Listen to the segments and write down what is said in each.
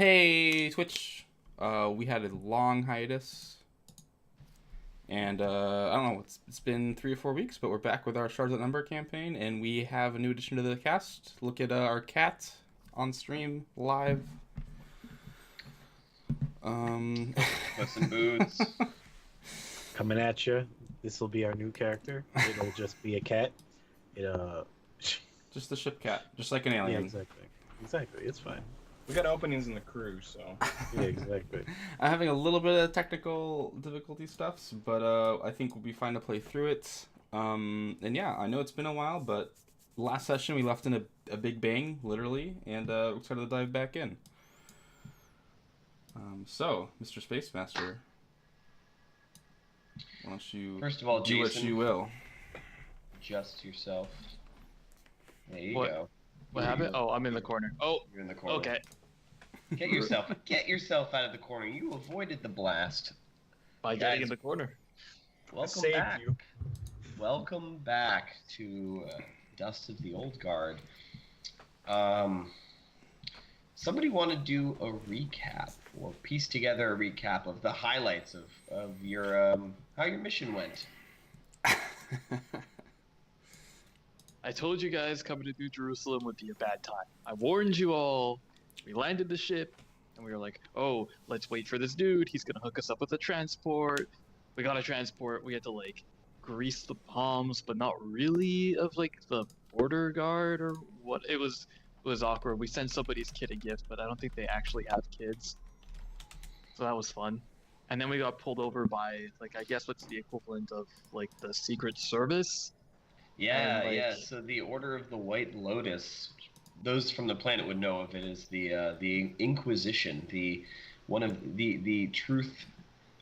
Hey, Twitch. We had a long hiatus, and I don't know. It's been 3 or 4 weeks, but we're back with our Shards Number campaign, and we have a new addition to the cast. Look at our cat on stream live. Puss in Boots. Coming at you. This will be our new character. It'll just be a cat. It Just the ship cat, just like an yeah, alien. exactly. It's fine. We got openings in the crew, so. Yeah, exactly. I'm having a little bit of technical difficulty stuffs, but I think we'll be fine to play through it. And yeah, I know it's been a while, but last session we left in a big bang, literally, and we're excited to dive back in. So, Mr. Space Master, why don't you First of all, do what Jason, you will? adjust yourself. There you What? go. What happened? Oh, I'm in the corner. Oh, You're in the corner. okay. Get yourself out of the corner. You avoided the blast. By getting in the corner. Welcome saved back. you. Welcome back to Dust of the Old Guard. Somebody want to do a recap or piece together a recap of the highlights of your how your mission went. I told you guys coming to New Jerusalem would be a bad time. I warned you all. We landed the ship, and we were like, oh, let's wait for this dude. He's gonna hook us up with a transport. We got a transport. We had to, like, grease the palms, but not really, of, like, the border guard or what. It was awkward. We sent somebody's kid a gift, but I don't think they actually have kids. So that was fun. And then we got pulled over by, like, I guess what's the equivalent of, like, the Secret Service? Yeah, like- yeah. So the Order of the White Lotus, those from the planet would know of it as the Inquisition, the one of the truth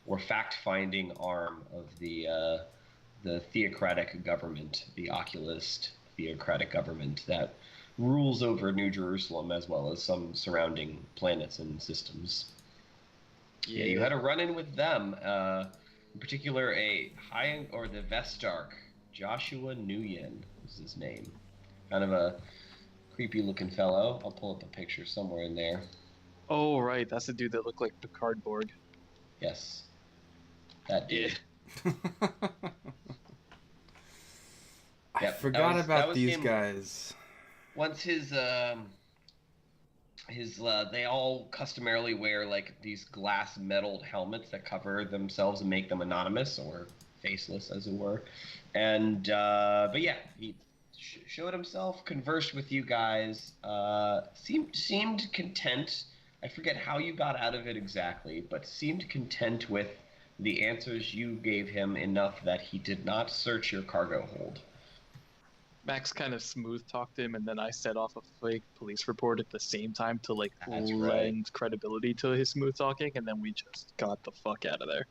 or fact-finding arm of the theocratic government, the Oculist theocratic government that rules over New Jerusalem as well as some surrounding planets and systems. Yeah, you had a run-in with them. In particular, the Vestarch. Joshua Nguyen was his name. Kind of a creepy-looking fellow. I'll pull up a picture somewhere in there. Oh, right. That's the dude that looked like the cardboard. Yes. That dude. I Yep, forgot that about was these him. guys. Once they all customarily wear like these glass metalled helmets that cover themselves and make them anonymous or faceless, as it were. And but yeah, he showed himself, conversed with you guys, seemed content. I forget how you got out of it exactly, but seemed content with the answers you gave him enough that he did not search your cargo hold. Max kind of smooth talked him, and then I set off a fake police report at the same time to, like, That's lend right. credibility to his smooth talking, and then we just got the fuck out of there.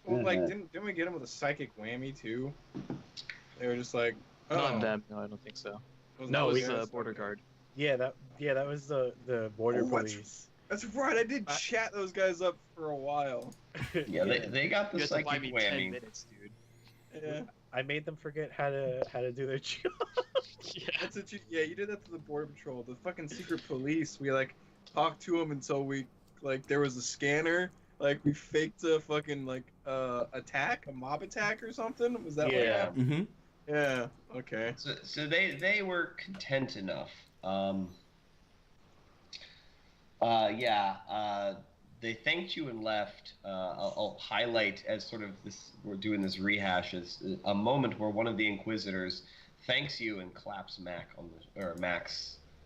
Well, like, didn't we get him with a psychic whammy too? They were just like, oh, Not them. No, I don't think so. wasn't No, that it was the the border guard. Yeah, that was the border Oh, that's- police. That's right. I did chat those guys up for a while. Yeah, they got the You had to buy psychic me 10 whammy. minutes, dude. Yeah, I made them forget how to do their job. Yeah. that's what you. Yeah, you did that to the border patrol. The fucking secret police. We like talked to them until we like there was a scanner. Like we faked a fucking like attack, a mob attack or something. Was that what Yeah. happened? Mm-hmm. Yeah. Okay. So they were content enough. They thanked you and left. I'll highlight as sort of this. We're doing this rehash as a moment where one of the Inquisitors thanks you and claps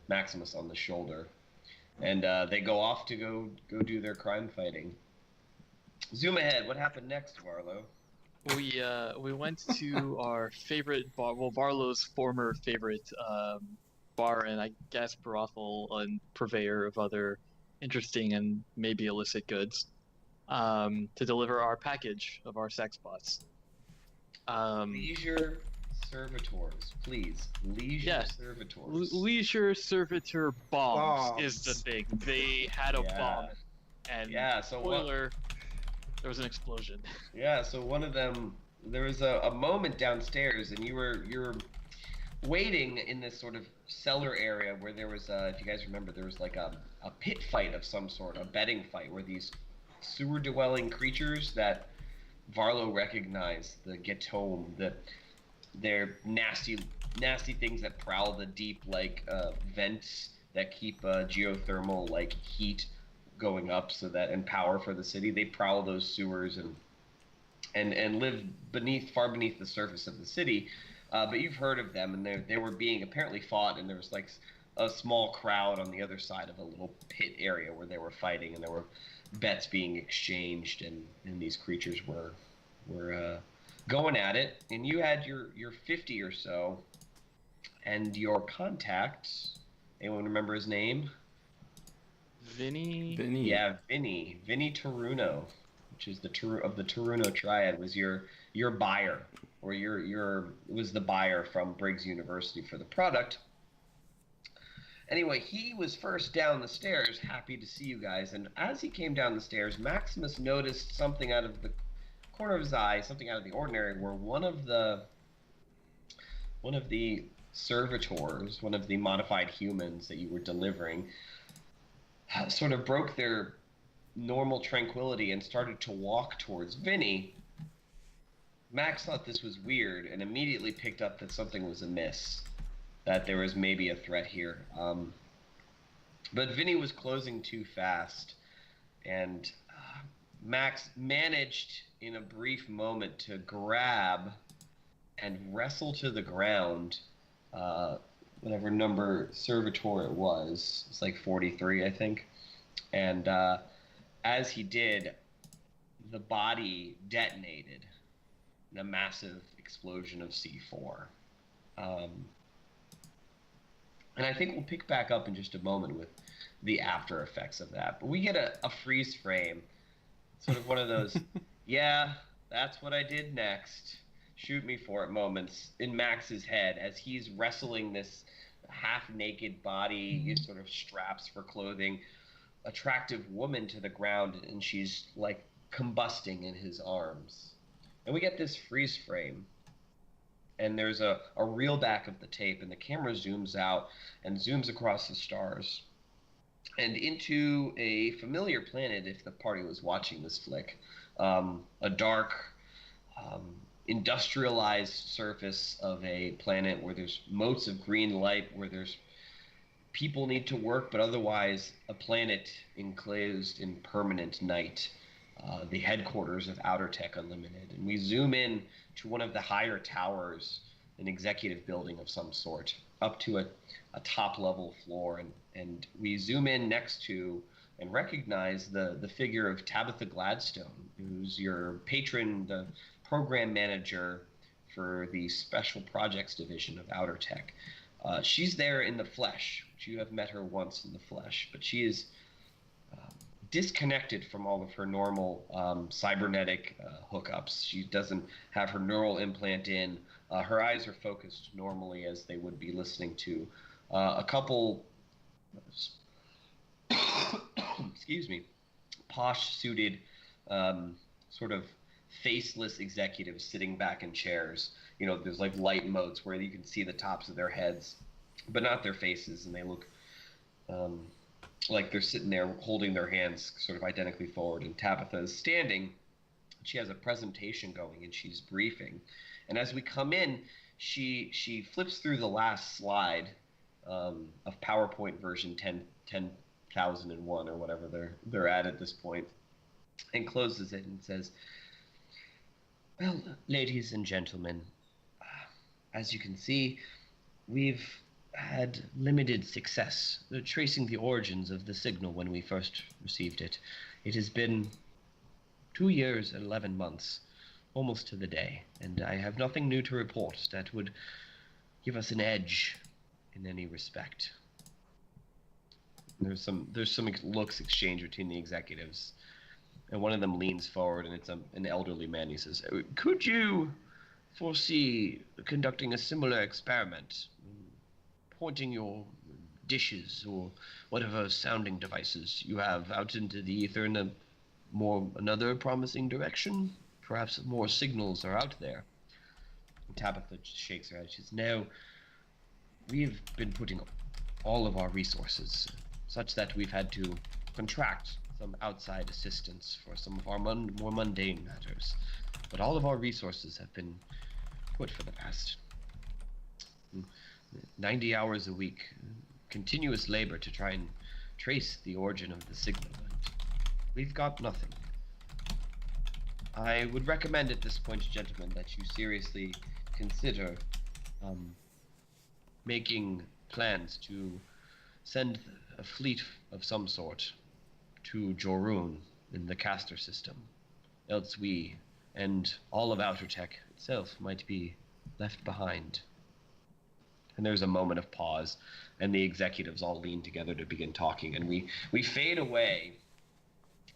Maximus on the shoulder, and they go off to go do their crime fighting. Zoom ahead. What happened next, Varlo? We went to our favorite bar, well, Barlow's former favorite bar, and I guess brothel and purveyor of other interesting and maybe illicit goods, to deliver our package of our sex bots. Leisure servitors, please. Leisure Yeah. servitors. Leisure servitor bombs is the Bombs. thing. They had a Yeah. bomb, and Yeah, so what? spoiler, there was an explosion. Yeah, so one of them, there was a moment downstairs, and you were waiting in this sort of cellar area where there was, if you guys remember, there was like a pit fight of some sort, a betting fight, where these sewer-dwelling creatures that Varlo recognized, the Getome, they're nasty things that prowl the deep vents that keep geothermal heat going up, so that and power for the city. They prowl those sewers and live far beneath the surface of the city. But you've heard of them, and they were being apparently fought, and there was a small crowd on the other side of a little pit area where they were fighting, and there were bets being exchanged, and these creatures were going at it. And you had your 50 or so, and your contact. Anyone remember his name? Vinny. Yeah, Vinny Taruno, which is the Taruno triad, was your buyer, or was the buyer from Briggs University for the product. Anyway, he was first down the stairs, happy to see you guys, and as he came down the stairs, Maximus noticed something out of the corner of his eye, something out of the ordinary, where one of the servitors, one of the modified humans that you were delivering, sort of broke their normal tranquility and started to walk towards Vinny. Max thought this was weird and immediately picked up that something was amiss, that there was maybe a threat here. But Vinny was closing too fast, and Max managed in a brief moment to grab and wrestle to the ground whatever number servitor it was. It's like 43, I think. And as he did, the body detonated in a massive explosion of C4. And I think we'll pick back up in just a moment with the after effects of that. But we get a freeze frame, sort of one of those, yeah, that's what I did next, shoot me for it moments in Max's head as he's wrestling this half-naked body, sort of straps for clothing, attractive woman to the ground, and she's like combusting in his arms. And we get this freeze frame, and there's a reel back of the tape, and the camera zooms out and zooms across the stars and into a familiar planet if the party was watching this flick. A dark, industrialized surface of a planet where there's motes of green light, where there's people need to work, but otherwise a planet enclosed in permanent night. The headquarters of Outer Tech Unlimited. And we zoom in to one of the higher towers, an executive building of some sort, up to a top-level floor. And we zoom in next to and recognize the figure of Tabitha Gladstone, who's your patron, the program manager for the Special Projects Division of Outer Tech. She's there in the flesh. You have met her once in the flesh, but she is disconnected from all of her normal cybernetic hookups. She doesn't have her neural implant in. Her eyes are focused normally as they would be listening to a couple excuse me, posh-suited sort of faceless executives sitting back in chairs. You know, there's like light modes where you can see the tops of their heads, but not their faces, and they look like they're sitting there holding their hands sort of identically forward, and Tabitha is standing. She has a presentation going, and she's briefing. And as we come in, she flips through the last slide of PowerPoint version 10,001 or whatever they're at this point, and closes it and says, "Well, ladies and gentlemen, as you can see, we've had limited success tracing the origins of the signal when we first received it. It has been 2 years and 11 months, almost to the day, and I have nothing new to report that would give us an edge in any respect." There's some looks exchanged between the executives, and one of them leans forward, and it's an elderly man. He says, "Could you foresee conducting a similar experiment, pointing your dishes or whatever sounding devices you have out into the ether in another promising direction? Perhaps more signals are out there." And Tabitha shakes her head. She says, "No, we've been putting all of our resources, such that we've had to contract some outside assistance for some of our more mundane matters. But all of our resources have been put for the past 90 hours a week, continuous labor to try and trace the origin of the signal, and we've got nothing. I would recommend at this point, gentlemen, that you seriously consider making plans to send a fleet of some sort to Jorun in the Castor system. Else we and all of Outer Tech itself might be left behind. And there's a moment of pause, and the executives all lean together to begin talking, and we fade away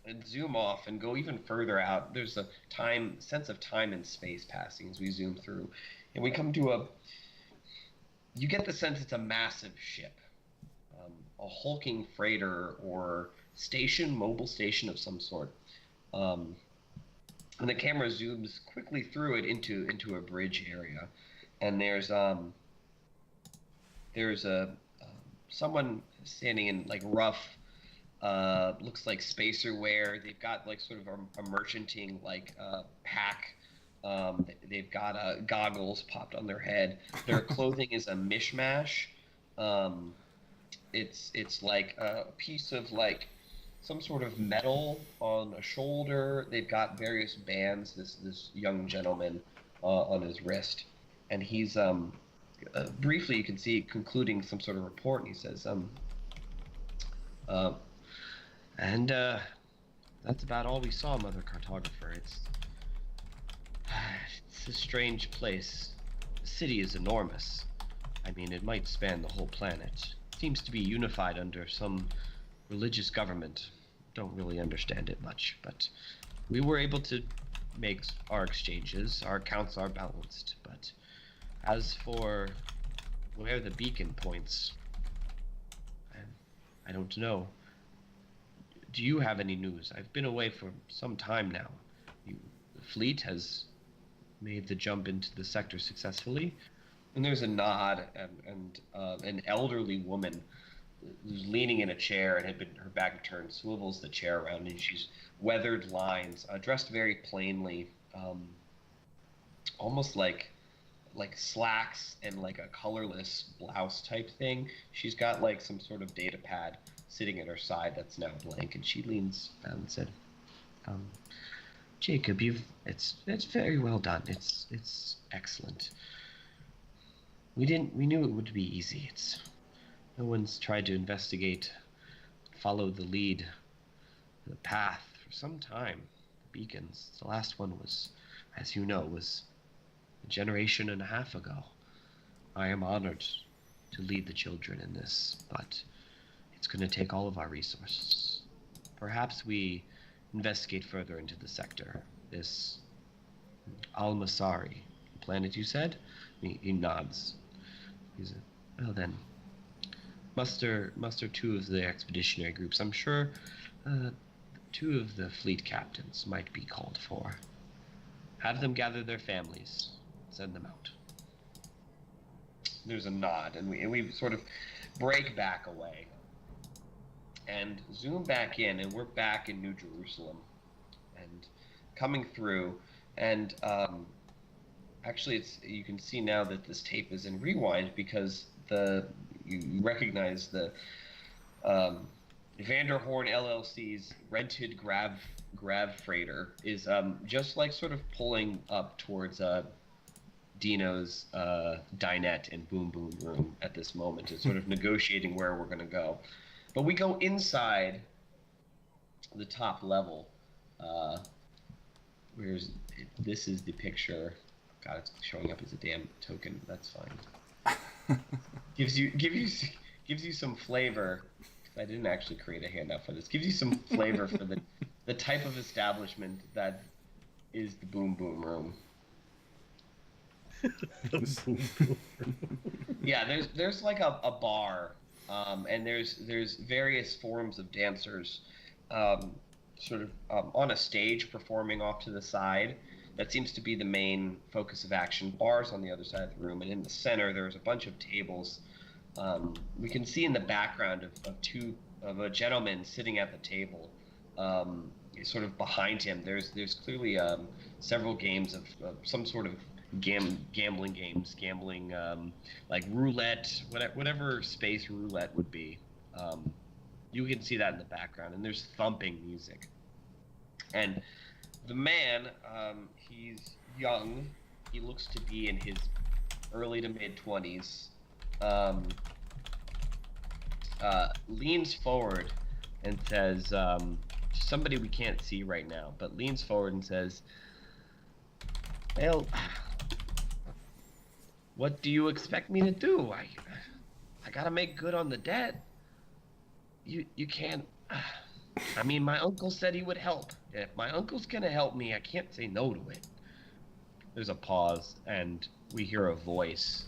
and zoom off and go even further out. There's a sense of time and space passing as we zoom through, and we come to you get the sense it's a massive ship, a hulking freighter or mobile station of some sort. And the camera zooms quickly through it into a bridge area, and there's someone standing in like rough, looks like spacer wear. They've got like sort of a merchanting like pack. They've got goggles popped on their head. Their clothing is a mishmash. It's like a piece of like some sort of metal on a shoulder. They've got various bands. This young gentleman on his wrist, and he's briefly you can see concluding some sort of report, and he says that's about all we saw, Mother Cartographer. It's a strange place. The city is enormous. I mean, it might span the whole planet. It seems to be unified under some religious government. Don't really understand it much, but we were able to make our exchanges. Our accounts are balanced, but as for where the beacon points, I don't know. Do you have any news? I've been away for some time now. The fleet has made the jump into the sector successfully. And there's a nod, and an elderly woman who's leaning in a chair and had been her back turned swivels the chair around, and she's weathered lines, dressed very plainly, almost like slacks and like a colorless blouse type thing. She's got like some sort of data pad sitting at her side that's now blank, and she leans down and said, Jacob, it's very well done. It's excellent. We knew it would be easy. No one's tried to investigate, follow the lead, the path for some time. The beacons. The last one was, as you know, was a generation and a half ago. I am honored to lead the children in this, but it's going to take all of our resources. Perhaps we investigate further into the sector. This Al-Masari planet, you said? He nods. Well then, muster two of the expeditionary groups. I'm sure two of the fleet captains might be called for. Have them gather their families. Send them out. There's a nod, and we sort of break back away and zoom back in, and we're back in New Jerusalem and coming through, and actually you can see now that this tape is in rewind because you recognize the Vanderhorn LLC's rented grav freighter is just like sort of pulling up towards Dino's dinette and Boom Boom Room at this moment. It's sort of negotiating where we're going to go. But we go inside the top level. This is the picture. God, it's showing up as a damn token. That's fine. gives you some flavor. I didn't actually create a handout for this. Gives you some flavor for the type of establishment that is the Boom Boom Room. Yeah, there's like a bar, and there's various forms of dancers, sort of on a stage performing off to the side. That seems to be the main focus of action. Bars on the other side of the room, and in the center there's a bunch of tables We can see in the background of a gentleman sitting at the table. Sort of behind him, there's clearly several games of some sort of gambling games, like roulette, whatever space roulette would be. You can see that in the background, and there's thumping music. And the man, he's young. He looks to be in his early to mid 20s. Leans forward and says, somebody we can't see right now, but leans forward and says, well, what do you expect me to do? I gotta make good on the debt. You can't. I mean, my uncle said he would help. If my uncle's gonna help me, I can't say no to it. There's a pause, and we hear a voice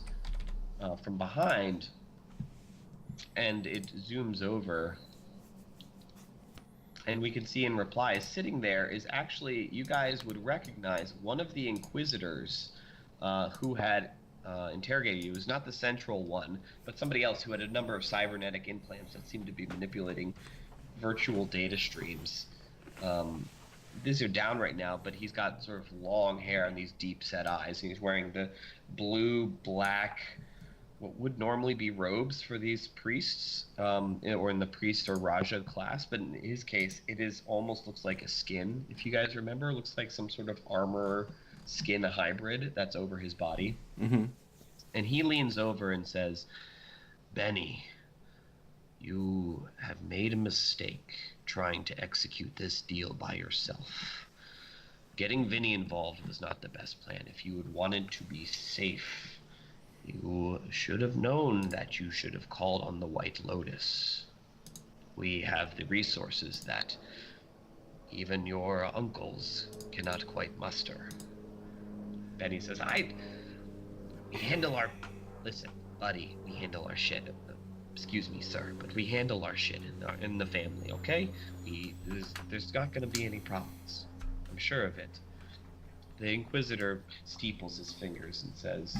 from behind, and it zooms over, and we can see in reply, sitting there is actually, you guys would recognize one of the Inquisitors who had interrogated you. It was not the central one, but somebody else who had a number of cybernetic implants that seemed to be manipulating virtual data streams. These are down right now, but he's got sort of long hair and these deep set eyes, and he's wearing the blue, black, what would normally be robes for these priests, or in the priest or Raja class, but in his case, it is almost looks like a skin. If you guys remember, it looks like some sort of armor skin hybrid that's over his body. Mm-hmm. And he leans over and says, Benny, you have made a mistake trying to execute this deal by yourself. Getting Vinny involved was not the best plan. If you had wanted to be safe, you should have known that you should have called on the White Lotus. We have the resources that even your uncles cannot quite muster. Benny says, we handle our... Listen, buddy, we handle our shit. Excuse me, sir, but we handle our shit in the family, okay? There's not going to be any problems. I'm sure of it. The Inquisitor steeples his fingers and says,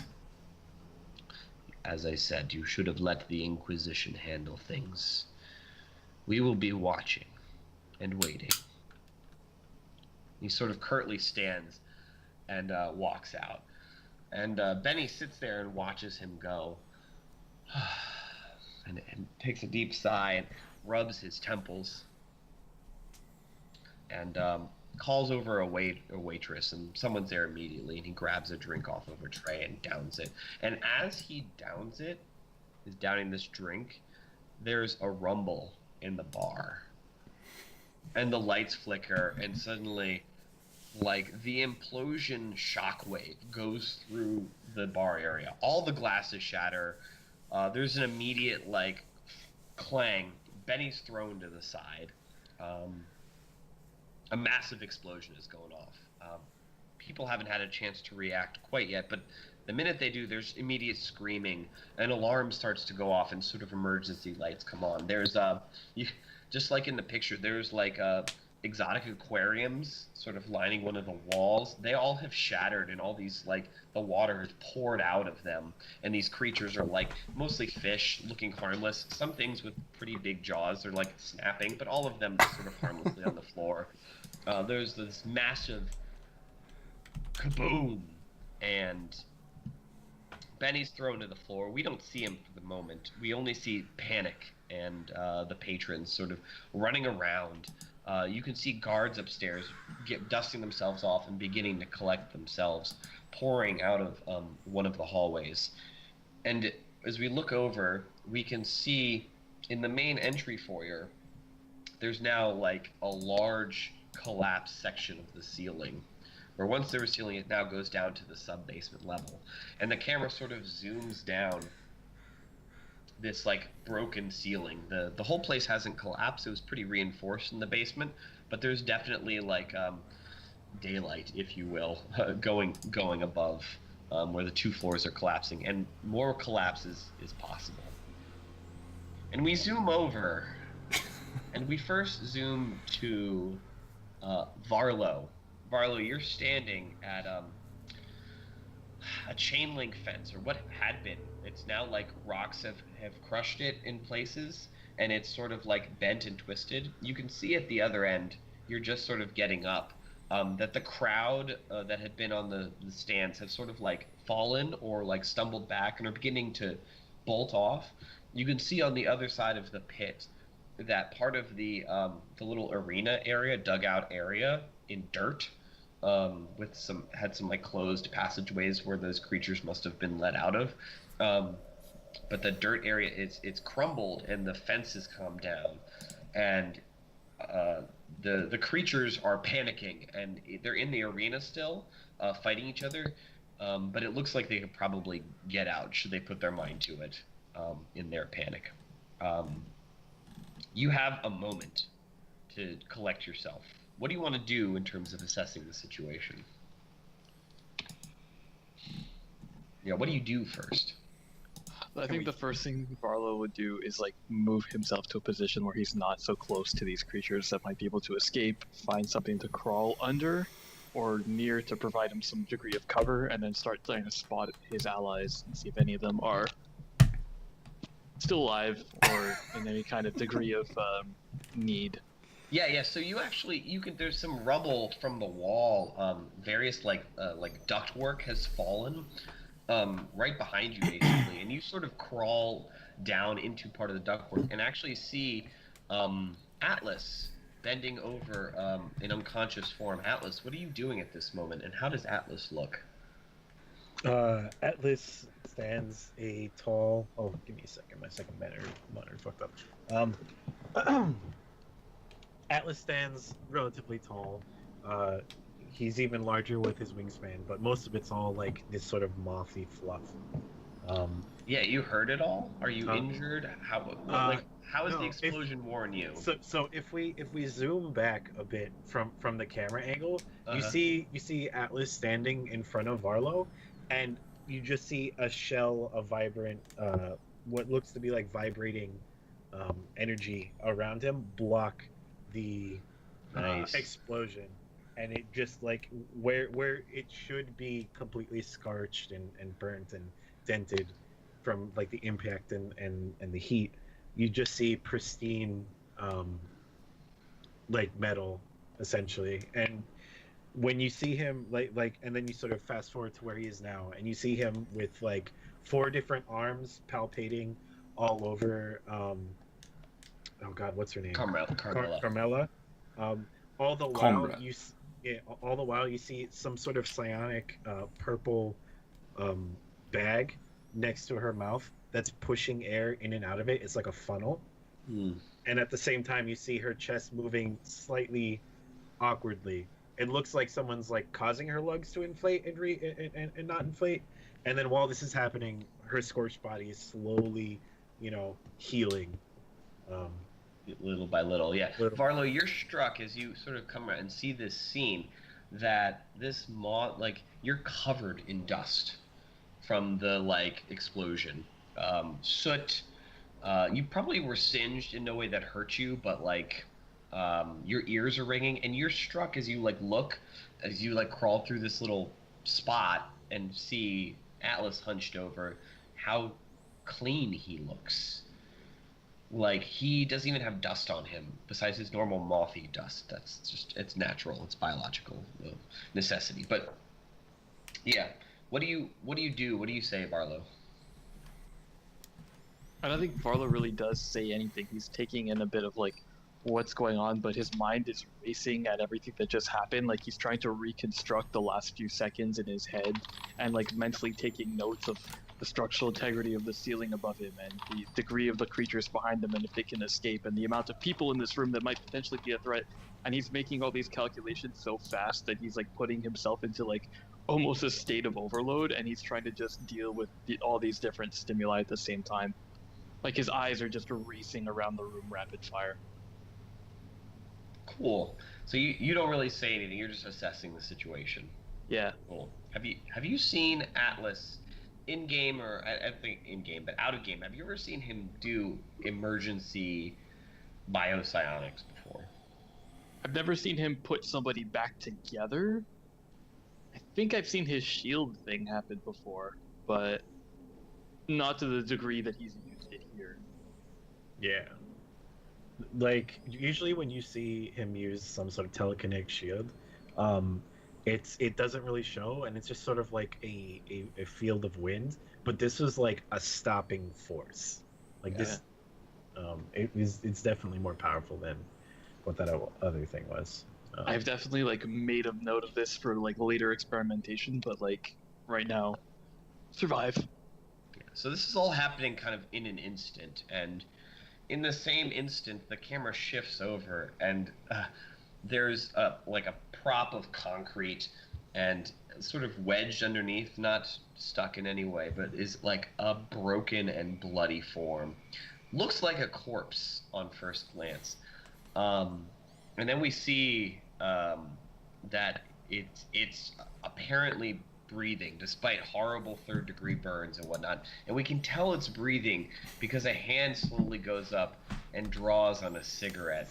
as I said, you should have let the Inquisition handle things. We will be watching and waiting. He sort of curtly stands and walks out. And Benny sits there and watches him go. and takes a deep sigh and rubs his temples. And calls over a waitress, and someone's there immediately, and he grabs a drink off of a tray and downs it. And as he downs it, is downing this drink, there's a rumble in the bar. And the lights flicker, and suddenly, like, the implosion shockwave goes through the bar area. All the glasses shatter. There's an immediate, like, clang. Benny's thrown to the side. A massive explosion is going off. People haven't had a chance to react quite yet, but the minute they do, there's immediate screaming. An alarm starts to go off, and sort of emergency lights come on. There's just like in the picture, there's like exotic aquariums sort of lining one of the walls. They all have shattered, and all these, like, the water has poured out of them, and these creatures are like mostly fish, looking harmless. Some things with pretty big jaws are like snapping, but all of them sort of harmlessly on the floor. There's this massive kaboom, and Benny's thrown to the floor. We don't see him for the moment. We only see panic and the patrons sort of running around. You can see guards upstairs dusting themselves off and beginning to collect themselves, pouring out of one of the hallways. And as we look over, we can see in the main entry foyer, there's now like a large collapsed section of the ceiling, where once there was ceiling, it now goes down to the sub-basement level. And the camera sort of zooms down this like broken ceiling. The whole place hasn't collapsed. It was pretty reinforced in the basement, but there's definitely like daylight, if you will, going above, where the two floors are collapsing, and more collapse is possible. And we zoom over, and we first zoom to Varlo. Varlo, you're standing at a chain link fence, or what had been. It's now like rocks have crushed it in places, and it's sort of like bent and twisted. You can see at the other end, you're just sort of getting up, that the crowd that had been on the stands have sort of like fallen or like stumbled back and are beginning to bolt off. You can see on the other side of the pit that part of the little arena area, dugout area in dirt, with some like closed passageways where those creatures must have been let out of. But the dirt area it's crumbled and the fence has come down, and the creatures are panicking and they're in the arena still, fighting each other. But it looks like they could probably get out should they put their mind to it, in their panic. You have a moment to collect yourself. What do you want to do in terms of assessing the situation? Yeah, what do you do first? I think the first thing Barlow would do is like move himself to a position where he's not so close to these creatures that might be able to escape, find something to crawl under or near to provide him some degree of cover, and then start trying to spot his allies and see if any of them are still alive or in any kind of degree of need. Yeah. So you can. There's some rubble from the wall. Various like ductwork has fallen, right behind you basically, and you sort of crawl down into part of the ductwork and actually see Atlas bending over in unconscious form. Atlas, what are you doing at this moment, and how does Atlas look? Atlas stands a tall. Oh, give me a second. My second monitor fucked up. Atlas stands relatively tall. He's even larger with his wingspan, but most of it's all like this sort of mothy fluff. Yeah, you heard it all. Are you injured? How has the explosion worn you? So if we zoom back a bit from the camera angle, you see Atlas standing in front of Varlo, and you just see a shell of vibrant, what looks to be like vibrating energy around him block the explosion, and it just like where it should be completely scorched and burnt and dented from like the impact and the heat, you just see pristine like metal essentially. And when you see him like and then you sort of fast forward to where he is now, and you see him with like 4 different arms palpating all over oh god, what's her name? Carmela. All the while you see some sort of psionic purple bag next to her mouth that's pushing air in and out of it. It's like a funnel. And at the same time you see her chest moving slightly awkwardly. It looks like someone's like causing her lungs to inflate and not inflate. And then while this is happening, her scorched body is slowly, healing. Little by little, yeah. Varlo, you're struck as you sort of come around and see this scene that this you're covered in dust from the explosion. Soot. You probably were singed in no way that hurt you, but your ears are ringing, and you're struck as you look, as you crawl through this little spot and see Atlas hunched over, how clean he looks. He doesn't even have dust on him besides his normal mothy dust. That's just, it's natural, it's biological necessity. But yeah, what do you do? What do you say, Varlo? I don't think Varlo really does say anything. He's taking in a bit of what's going on, but his mind is racing at everything that just happened. He's trying to reconstruct the last few seconds in his head and mentally taking notes of the structural integrity of the ceiling above him and the degree of the creatures behind him and if they can escape and the amount of people in this room that might potentially be a threat. And he's making all these calculations so fast that he's putting himself into almost a state of overload, and he's trying to just deal with all these different stimuli at the same time. His eyes are just racing around the room rapid fire. Cool. So you don't really say anything, you're just assessing the situation. Yeah. Cool. Have you seen Atlas in game, or I think in game, but out of game? Have you ever seen him do emergency biopsionics before? I've never seen him put somebody back together. I think I've seen his shield thing happen before, but not to the degree that he's used it here. Yeah. Like usually when you see him use some sort of telekinetic shield, it doesn't really show, and it's just sort of like a field of wind. But this was like a stopping force. Like this, it's definitely more powerful than what that other thing was. I've definitely like made a note of this for like later experimentation, but like right now, survive. So this is all happening kind of in an instant, and in the same instant, the camera shifts over, and there's like a prop of concrete, and sort of wedged underneath, not stuck in any way, but is like a broken and bloody form. Looks like a corpse on first glance. And then we see that it's apparently breathing, despite horrible third-degree burns and whatnot. And we can tell it's breathing because a hand slowly goes up and draws on a cigarette.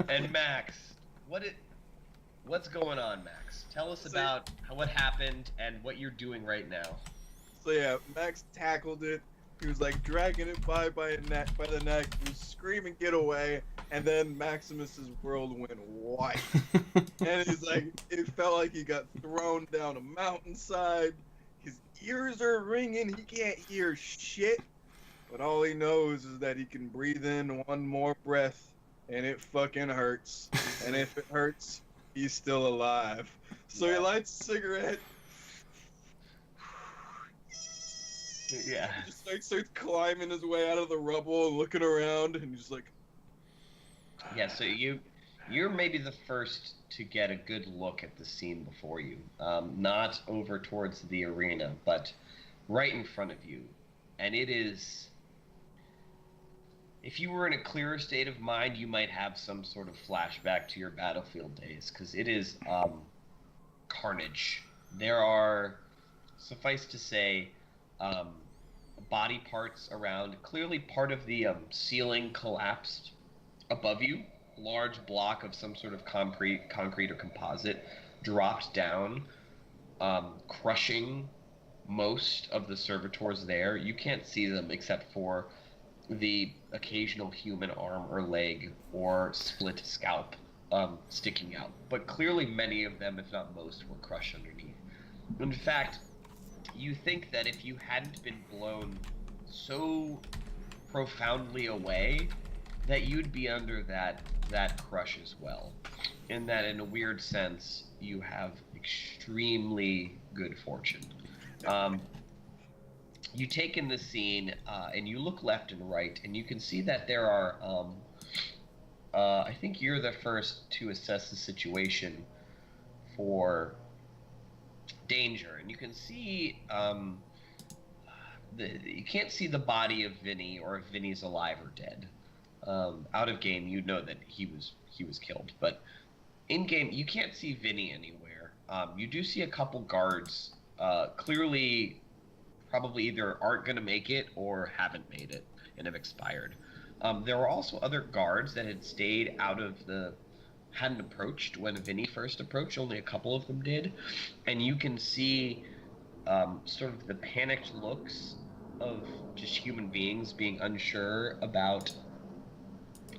And Max, what's going on, Max? Tell us about what happened and what you're doing right now. So yeah, Max tackled it. He was like dragging it by the neck. He was screaming, "Get away!" And then Maximus's world went white. And he's like, it felt like he got thrown down a mountainside. His ears are ringing. He can't hear shit. But all he knows is that he can breathe in one more breath, and it fucking hurts. And if it hurts, he's still alive. So he lights a cigarette. Yeah. He just starts climbing his way out of the rubble and looking around, and he's like, yeah. So you're maybe the first to get a good look at the scene before you, not over towards the arena, but right in front of you, and it is. If you were in a clearer state of mind, you might have some sort of flashback to your battlefield days, because it is carnage. There are, suffice to say, body parts around. Clearly part of the ceiling collapsed above you. A large block of some sort of concrete or composite dropped down, crushing most of the servitors there. You can't see them except for the occasional human arm or leg or split scalp sticking out. But clearly many of them, if not most, were crushed underneath. In fact, you think that if you hadn't been blown so profoundly away, that you'd be under that crush as well. In that, in a weird sense, you have extremely good fortune. You take in the scene, and you look left and right, and you can see that there are, I think you're the first to assess the situation for danger, and you can see you can't see the body of Vinny, or if Vinny's alive or dead. Out of game, you know that he was killed, but in game you can't see Vinny anywhere. You do see a couple guards, clearly probably either aren't going to make it or haven't made it and have expired. There were also other guards that had stayed out of hadn't approached when Vinny first approached. Only a couple of them did, and you can see sort of the panicked looks of just human beings being unsure about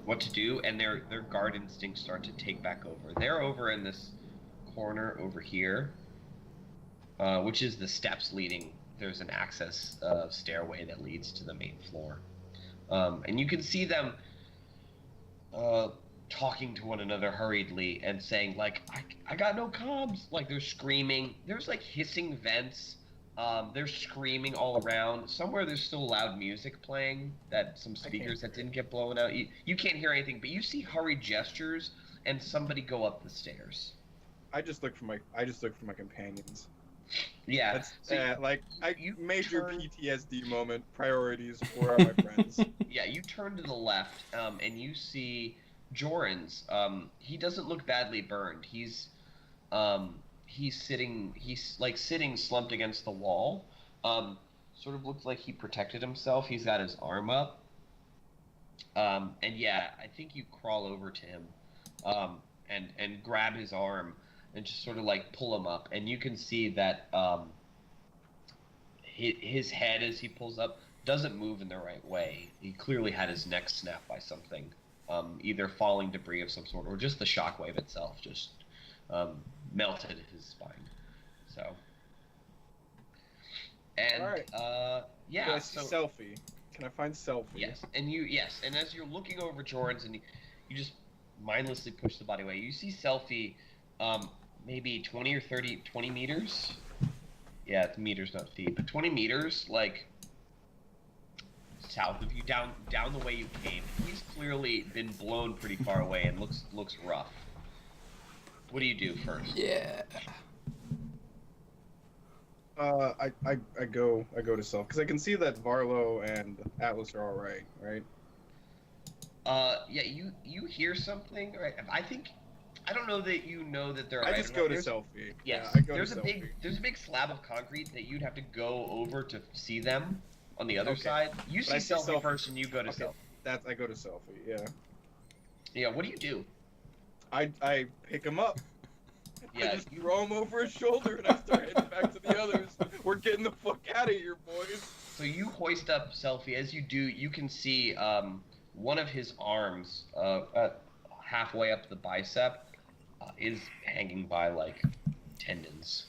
what to do, and their guard instincts start to take back over. They're over in this corner over here, which is the steps leading. There's an access stairway that leads to the main floor, and you can see them talking to one another hurriedly and saying, like, I got no comms. Like, they're screaming. There's like hissing vents. They're screaming all around. Somewhere there's still loud music playing, that some speakers that didn't get blown out. You can't hear anything, but you see hurried gestures and somebody go up the stairs. I just look for my companions. Yeah. That's you major turn- PTSD moment. Priorities. Where are my friends? Yeah, you turn to the left, and you see Jorans. He doesn't look badly burned. He's sitting slumped against the wall. Sort of looks like he protected himself. He's got his arm up. And yeah, I think you crawl over to him, and grab his arm. and just sort of like pull him up, and you can see that his head as he pulls up doesn't move in the right way. He clearly had his neck snapped by something, either falling debris of some sort or just the shockwave itself just melted his spine. So, and Alright. yeah, Can I see so selfie? Can I find selfie? yes, and as you're looking over Jordan's and you just mindlessly push the body away, you see Selfie, maybe 20 or 30, 20 meters. Yeah, it's meters, not feet, but 20 meters, like south of you, down the way you came. He's clearly been blown pretty far away and looks rough. What do you do first? Yeah. I go to self because I can see that Varlo and Atlas are all right, right? Yeah, you hear something, right? I don't know that you know that they're. I right. just go to There's- selfie. Yes, Yeah, I go there's to a selfie. there's a big slab of concrete that you'd have to go over to see them on the other Okay. side. You But I see see Selfie Selfie. first, and you go to Okay. Selfie. I go to selfie. Yeah. Yeah, what do you do? I pick him up. Yeah, I just throw him over his shoulder and I start heading back to the others. We're getting the fuck out of here, boys. So you hoist up Selfie. As you do, you can see one of his arms, halfway up the bicep, is hanging by like tendons.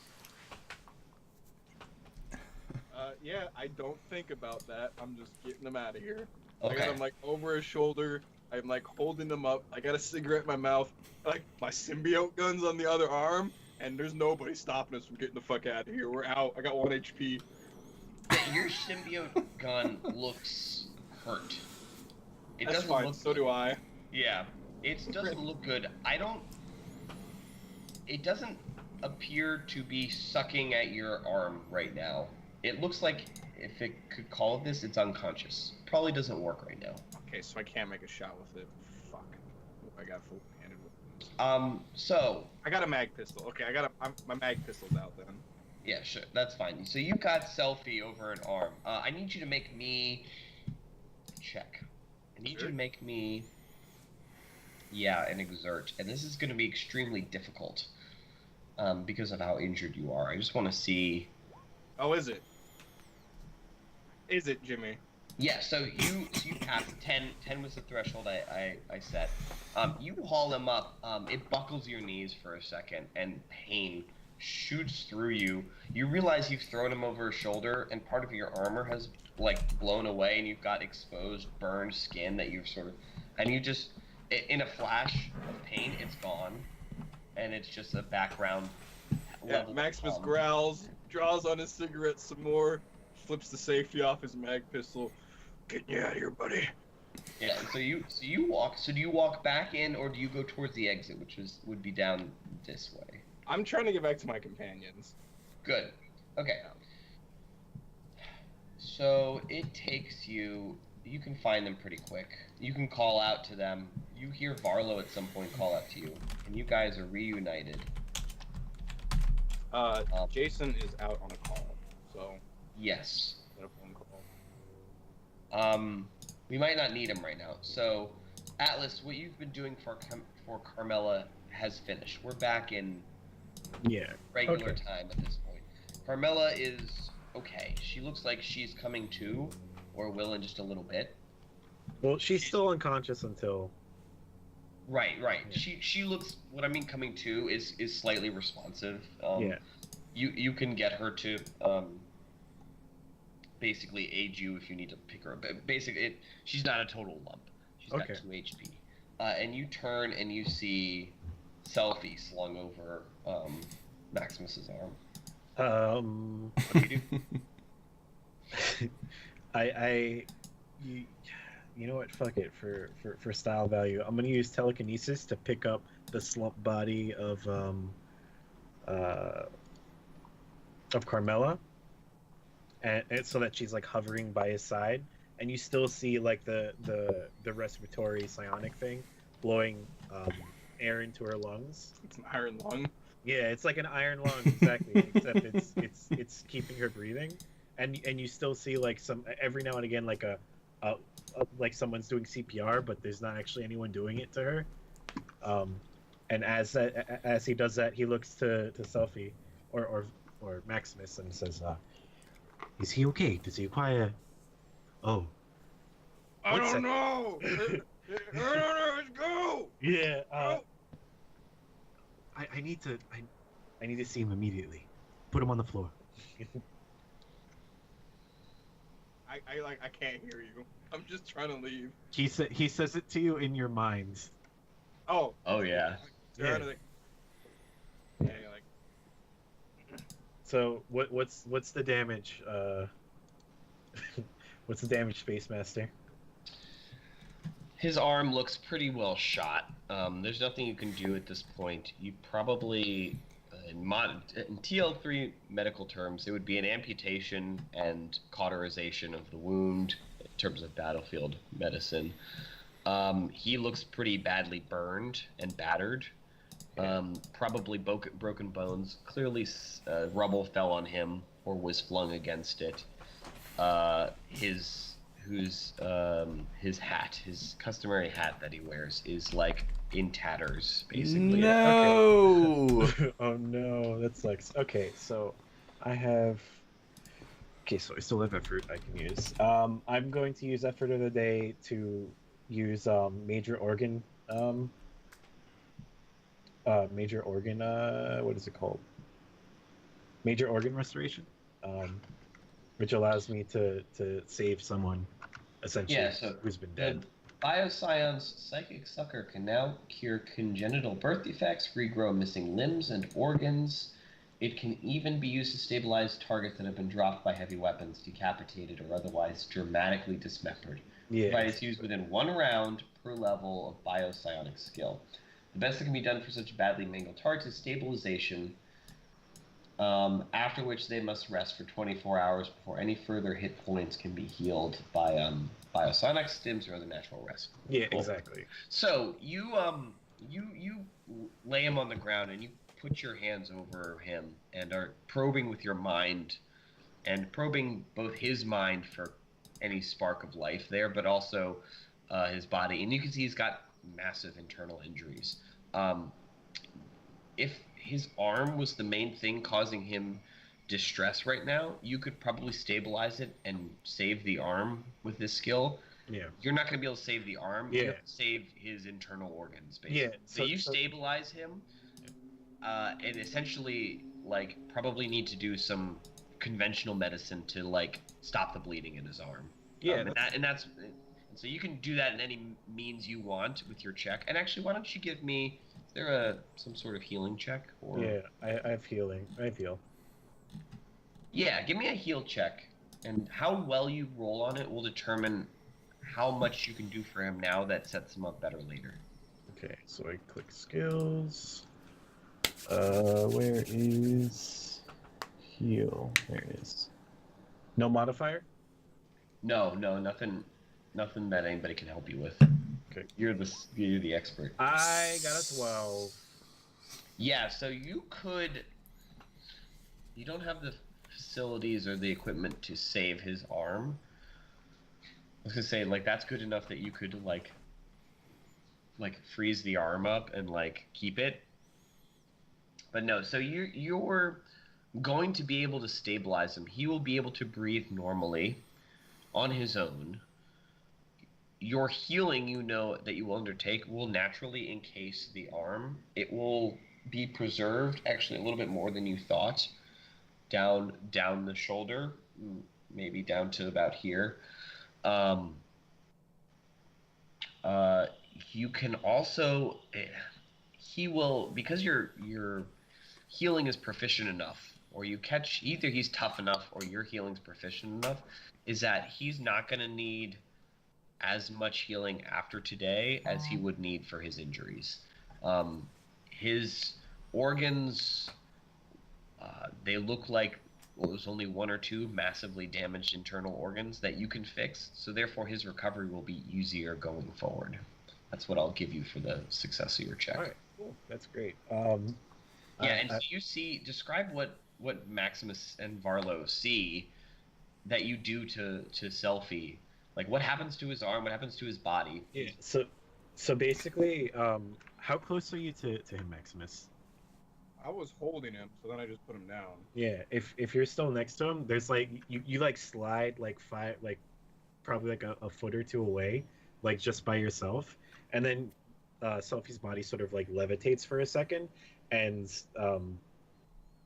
Yeah, I don't think about that. I'm just getting him out of here. I Okay. got him like over his shoulder. I'm like holding him up. I got a cigarette in my mouth. Like my symbiote gun's on the other arm, and there's nobody stopping us from getting the fuck out of here. We're out. I got 1 HP. Your symbiote gun looks hurt. It That's doesn't fine. look So do I. Yeah, it doesn't look good. It doesn't appear to be sucking at your arm right now. It looks like if it could call it this, it's unconscious. Probably doesn't work right now. Okay, so I can't make a shot with it. Fuck. I got full-handed with it. So I got a mag pistol. Okay, my mag pistol's out then. yeah, sure, that's fine. So you've got Selfie over an arm. I need you to make me check. I need you to make me, an exert, and this is going to be extremely difficult because of how injured you are. I just want to see. Oh, is it? Is it, Jimmy? Yeah, so you pass 10 was the threshold I set. You haul him up. It buckles your knees for a second, and pain shoots through you. You realize you've thrown him over his shoulder, and part of your armor has like blown away, and you've got exposed, burned skin that you've sort of, and you just, in a flash of pain, it's gone, and it's just a background. Yeah, level Maximus of growls, draws on his cigarette some more, flips the safety off his mag pistol. Get you out of here, buddy. Yeah, so you walk. So do you walk back in, or do you go towards the exit, which would be down this way? I'm trying to get back to my companions. Good. Okay. So it takes you. You can find them pretty quick. You can call out to them. You hear Varlo at some point call out to you, and you guys are reunited. Jason is out on a call, so Yes. get a phone call. We might not need him right now. So, Atlas, what you've been doing for Carmela has finished. We're back in Yeah. regular Okay. time at this point. Carmela is okay. She looks like she's coming to, or will in just a little bit. Well, she's still unconscious until. Right. Yeah. She looks. What I mean, coming to is slightly responsive. Yeah. You can get her to basically aid you if you need to pick her up. Basically, she's not a total lump. She's got Okay. 2 HP. And you turn and you see Selfie slung over Maximus's arm. What do you do? You know what? Fuck it. For style value, I'm gonna use telekinesis to pick up the slump body of Carmela, and so that she's like hovering by his side, and you still see like the respiratory psionic thing blowing air into her lungs. It's an iron lung. Yeah, it's like an iron lung, exactly. Except it's keeping her breathing, and you still see like some every now and again like a like someone's doing CPR, but there's not actually anyone doing it to her. And as he does that, he looks to Selfie or Maximus and says, "Is he okay? Does he require? Oh, I What's don't that? know. I don't know. Let's go. yeah. Go. I need to I need to see him immediately. Put him on the floor." I can't hear you. I'm just trying to leave. He says it to you in your mind. Oh. Oh yeah. Yeah. Like, So what's the damage? What's the damage, Space Master? His arm looks pretty well shot. There's nothing you can do at this point. You probably, in TL3 medical terms, it would be an amputation and cauterization of the wound in terms of battlefield medicine. He looks pretty badly burned and battered. Probably broken bones. Clearly, rubble fell on him or was flung against it. His hat, his customary hat that he wears, is like in tatters, basically. No. Oh no, that sucks. Okay, so I have. Okay, so I still have effort I can use. I'm going to use effort of the day to use major organ. Major organ. What is it called? Major organ restoration. Which allows me to save someone, essentially, Yeah, so who's been The dead. Bioscion's Psychic Sucker can now cure congenital birth defects, regrow missing limbs and organs. It can even be used to stabilize targets that have been dropped by heavy weapons, decapitated, or otherwise dramatically dismembered. Yeah. Provided it's used within 1 round per level of biopsionic skill. The best that can be done for such badly mangled targets is stabilization, after which they must rest for 24 hours before any further hit points can be healed by biosonic stims or other natural rescue. Yeah, exactly. So you lay him on the ground and you put your hands over him and are probing with your mind, and probing both his mind for any spark of life there, but also his body. And you can see he's got massive internal injuries. If his arm was the main thing causing him distress right now, you could probably stabilize it and save the arm with this skill. Yeah. You're not going to be able to save the arm. Yeah. You have to save his internal organs, basically. Yeah, So you stabilize him, and essentially, like, probably need to do some conventional medicine to, like, stop the bleeding in his arm. Yeah. So you can do that in any means you want with your check. And actually, why don't you give me? Is there some sort of healing check? Or... Yeah, I have healing. I heal. Yeah, give me a heal check, and how well you roll on it will determine how much you can do for him now that sets him up better later. Okay, so I click skills. Where is heal? There it is. No modifier? No, nothing that anybody can help you with. Okay. You're the expert. I got a 12. Yeah, so you don't have the facilities or the equipment to save his arm. I was gonna say, like, that's good enough that you could like freeze the arm up and like keep it. But no, so you're going to be able to stabilize him. He will be able to breathe normally on his own. Your healing, that you will undertake will naturally encase the arm. It will be preserved, actually, a little bit more than you thought, down the shoulder, maybe down to about here. You can also, he will, because your healing is proficient enough, or you catch, either he's tough enough or your healing's proficient enough, is that he's not going to need as much healing after today as he would need for his injuries. His organs, they look like there's only 1 or 2 massively damaged internal organs that you can fix, so therefore his recovery will be easier going forward. That's what I'll give you for the success of your check. All right, cool. That's great. So you see, describe what Maximus and Varlo see that you do to Selfie. Like, what happens to his arm? What happens to his body? Yeah. So basically, How close are you to him, Maximus? I was holding him, so then I just put him down. Yeah, if you're still next to him, there's like you like slide like probably like a foot or two away, like just by yourself, and then Selfie's body sort of like levitates for a second, and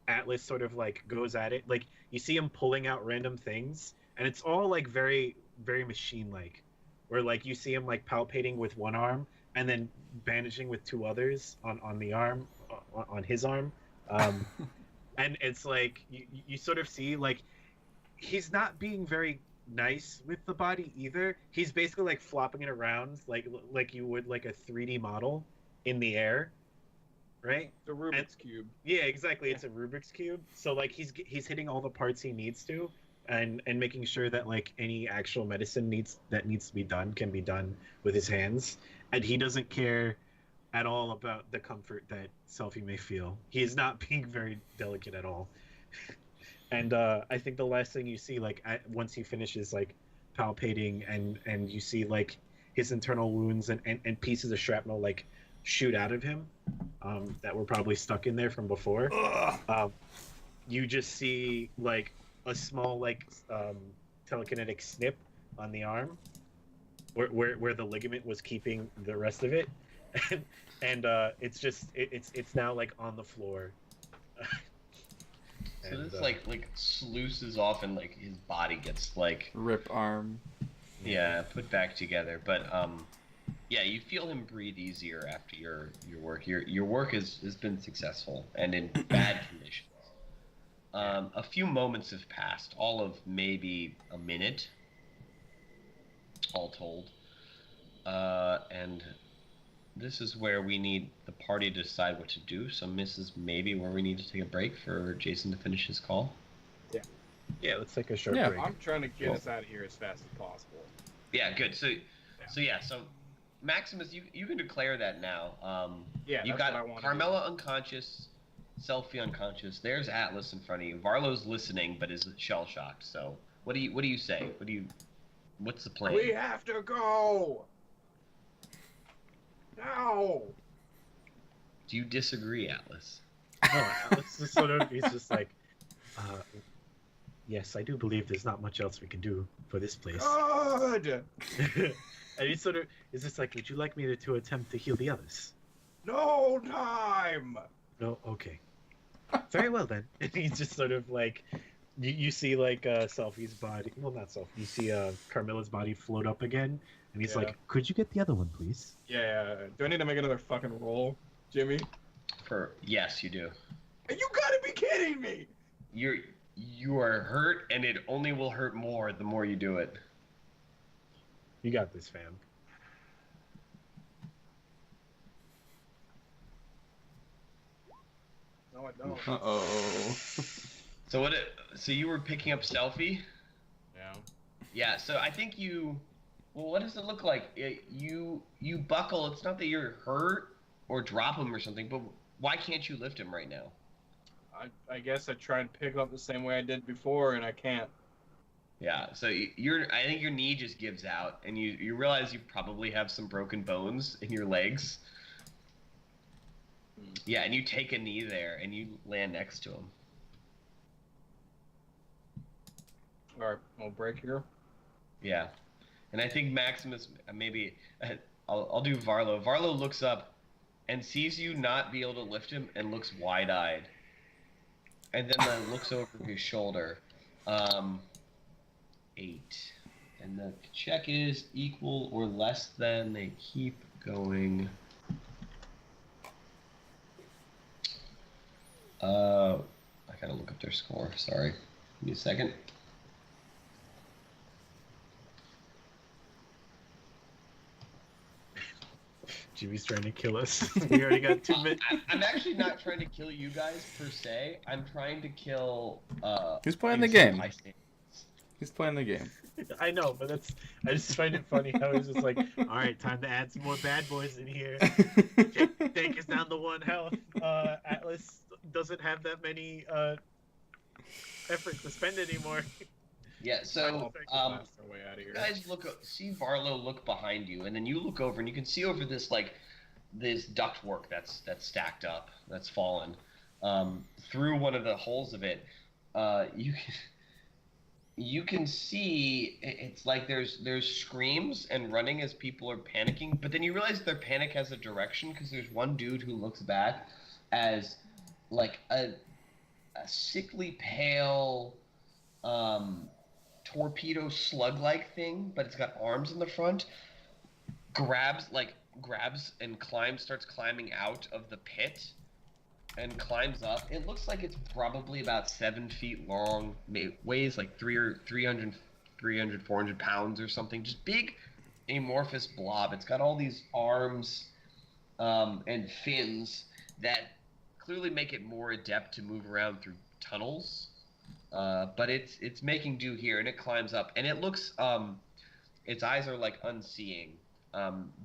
Atlas sort of like goes at it. Like you see him pulling out random things, and it's all like very very machine like, where like you see him like palpating with one arm and then bandaging with two others on the arm on his arm. And it's like you sort of see like he's not being very nice with the body either. He's basically like flopping it around like you would like a 3D model in the air, right? The Rubik's Cube. Yeah, exactly. It's a Rubik's Cube. So like he's hitting all the parts he needs to, and making sure that like any actual medicine needs to be done can be done with his hands, and he doesn't care at all about the comfort that Selfie may feel. He is not being very delicate at all. And I think the last thing you see, like once he finishes like palpating and you see like his internal wounds and pieces of shrapnel like shoot out of him that were probably stuck in there from before. You just see like a small like telekinetic snip on the arm where the ligament was keeping the rest of it. And it's just it's now like on the floor. So this like sluices off and like his body gets like Rip arm. yeah put back together. But yeah, you feel him breathe easier after your work. Your work has been successful and in bad conditions. A few moments have passed, all of maybe a minute, all told, and this is where we need the party to decide what to do. So this is maybe where we need to take a break for Jason to finish his call. Yeah, let's take a short Yeah. break. I'm trying to get us out of here as fast as possible. Yeah, good. So Maximus, you can declare that now. Yeah, You've that's got what I wanted to Carmela unconscious, Selfie unconscious. There's Atlas in front of you. Varlo's listening, but is shell shocked. So what do you say? What's the plan? We have to go. No. Do you disagree, Atlas? No, Alex is sort of he's just like, yes, I do believe there's not much else we can do for this place. Good. And he sort of is just like, would you like me to attempt to heal the others? No time. No, okay. Very well then. And he's just sort of like, you see like Selfie's body. Well, not Selfie. You see Carmilla's body float up again, and he's Yeah. like, could you get the other one, please? Yeah. Do I need to make another fucking roll, Jimmy? Yes, you do. You gotta be kidding me. You are hurt, and it only will hurt more the more you do it. You got this, fam. No, I don't. Uh-oh. So you were picking up Selfie? Yeah. Yeah. So I think you. Well, what does it look like? You buckle. It's not that you're hurt or drop him or something, but why can't you lift him right now? I guess I try and pick him up the same way I did before, and I can't. Yeah. So I think your knee just gives out, and you realize you probably have some broken bones in your legs. Yeah, and you take a knee there, and you land next to him. All right, I'll break here. Yeah, and I think Maximus maybe I'll do Varlo. Varlo looks up and sees you not be able to lift him and looks wide-eyed, and then looks over his shoulder. 8, and the check is equal or less than. They keep going. I gotta look up their score. Sorry, give me a second. Jimmy's trying to kill us. We already got 2 minutes. I'm actually not trying to kill you guys per se. I'm trying to kill. Who's playing the innocent game? bystanders. He's playing the game. I know, but I just find it funny how he's just like, all right, time to add some more bad boys in here. Take us down to 1 health. Atlas doesn't have that many effort to spend anymore. Yeah, so Blast our way out of you here. guys see Varlo look behind you, and then you look over and you can see over this like this ductwork that's stacked up, that's fallen. Through one of the holes of it, you can see it's like there's screams and running as people are panicking, but then you realize their panic has a direction because there's one dude who looks back as like a sickly pale torpedo slug-like thing, but it's got arms in the front, grabs and starts climbing out of the pit and climbs up. It looks like it's probably about 7 feet long, weighs like 300, 400 pounds or something. Just big, amorphous blob. It's got all these arms and fins that clearly make it more adept to move around through tunnels. But it's making do here, and it climbs up, and it looks its eyes are like unseeing.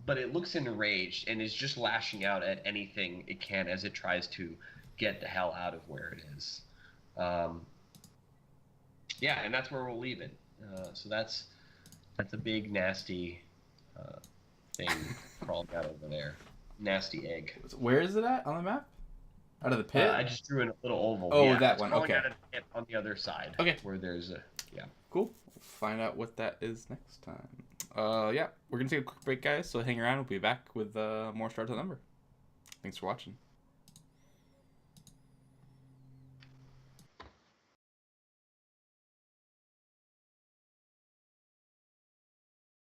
But it looks enraged and is just lashing out at anything it can as it tries to get the hell out of where it is. Yeah, and that's where we'll leave it. So that's a big, nasty thing crawling out over there. Nasty egg. Where is it at on the map? Out of the pit? I just drew in a little oval. Oh, yeah, that it's one. crawling Okay. out of the pit on the other side. Okay. Where there's a Cool. We'll find out what that is next time. Yeah, we're gonna take a quick break, guys. So hang around. We'll be back with more Stars Outnumber. Thanks for watching.